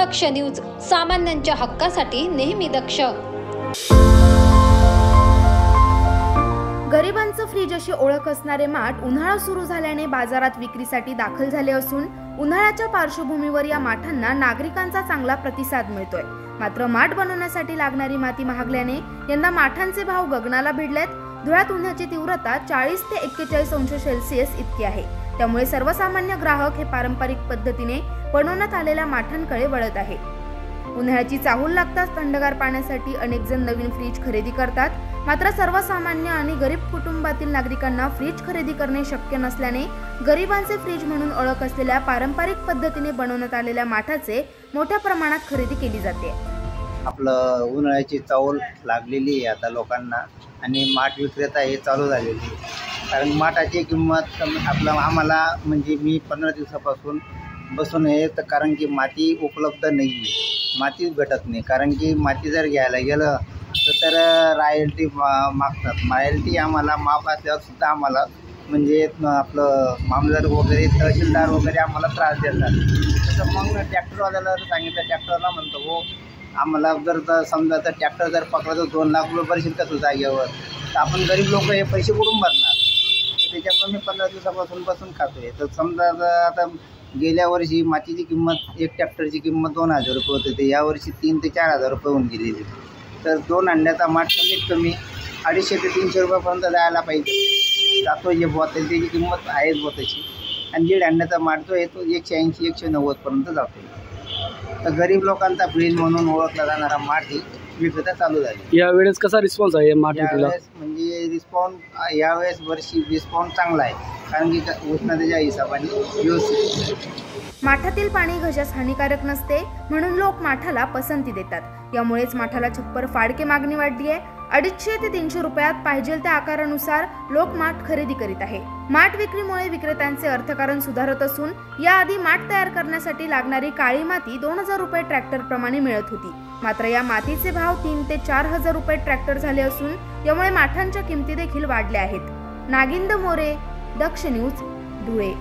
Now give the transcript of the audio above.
दक्ष news, सामान्यांच्या हक्कासाठी नेहमी दक्ष। गरिबांचं फ्रीज अशी ओळख असणारे माठ उन्हाळा सुरू झाल्याने बाजारात विक्रीसाठी दाखल झाले असून उन्हाळ्याच्या पार्श्वभूमीवर या माठांना नागरिकांचा चांगला प्रतिसाद मिळतोय। मात्र माठ बनवण्यासाठी लागणारी माती महागल्याने यंदा माठांचे भाव गगनाला भिडलेत। धुळ्यात उन्हाची तीव्रता 40 ते 41 अंश सेल्सिअस इतकी आहे। त्यामुळे सर्वसामान्य ग्राहक हे पारंपरिक पद्धतीने बनवण्यात आलेल्या माठांकडे वळत आहे। उन्हाळ्याची चाहूल लागताच थंडगार पाण्यासाठी अनेक जण नवीन फ्रीज खरेदी करतात। मात्र सर्वसामान्य आणि गरीब कुटुंबातील नागरिकांना फ्रीज खरेदी करणे शक्य नसल्याने गरिबांचे फ्रीज म्हणून ओळख असलेल्या पारंपरिक पद्धतीने बनवण्यात आलेल्या माठाचे मोठ्या प्रमाणात खरेदी केली जाते। आपलं उन्हाळ्याची चाहूल लागलेली आहे आता लोकांना आणि माठ विक्रेता हे चालू झालेली आहे। कारण माठाची किंमत आम्हाला म्हणजे मी 15 दिवसापासून बसून आहे तर कारण की माती उपलब्ध नाही आहे, मातीच भेटत नाही। कारण की माती जर घ्यायला गेलं तर रॉयल्टी मागतात। रॉयल्टी आम्हाला माफ असल्यावर सुद्धा आम्हाला म्हणजे आपलं मामलदार वगैरे तहसीलदार वगैरे आम्हाला त्रास देतात। तसं मग ट्रॅक्टरवाल्याला सांगितलं, ट्रॅक्टरला म्हणतो हो आम्हाला जर समजा तर ट्रॅक्टर जर पकडला तर 2 लाख रुपये भरशील का तुझ्या जागेवर, तर आपण गरीब लोक हे पैसे कुठून भरणार। तर त्याच्यामुळे मी 15 दिवसापासून बसून खातोय। तर समजा आता गेल्या वर्षी मातीची किंमत एक ट्रॅक्टरची किंमत 2000 रुपये होती, तर यावर्षी 3 ते 4000 रुपये होऊन गेलेली। तर 2 अंड्याचा माठ कमीत कमी 250 ते 300 रुपयापर्यंत जायला पाहिजे। जातो जे बोतेल त्याची किंमत आहेच बोताची, आणि 1.5 अंड्याचा माठ जो आहे तो 180 190 पर्यंत जातो। तर गरीब लोकांचा फ्रीज म्हणून ओळखला जाणारा माठ ही विक्रेता चालू झाली। यावेळेस कसा रिस्पॉन्स आहे माठाला? म्हणजे यावेळेस वर्षी रिस्पॉन्स चांगला आहे, कारण की उष्णतेच्या हिशोबाने व्यवस्थित। माठातील पाणी घशास हानिकारक नसते म्हणून लोक माठाला पसंती देतात। यामुळेच माठाला छप्पर फाडके मागणी वाढली आहे। 250 ते 300 रुपयात पाहिजे त्या आकारानुसार लोक माठ खरेदी करीत आहे। माठ विक्रीमुळे विक्रेत्यांचे अर्थकारण सुधारत असून याआधी माठ तयार करण्यासाठी लागणारी काळी माती 2000 रुपये ट्रॅक्टर प्रमाणे मिळत होती। मात्र या मातीचे भाव 3 ते 4000 रुपये ट्रॅक्टर झाले असून यामुळे माठांच्या किमती देखील वाढल्या आहेत। नागिंद मोरे, दक्ष न्यूज, धुळे।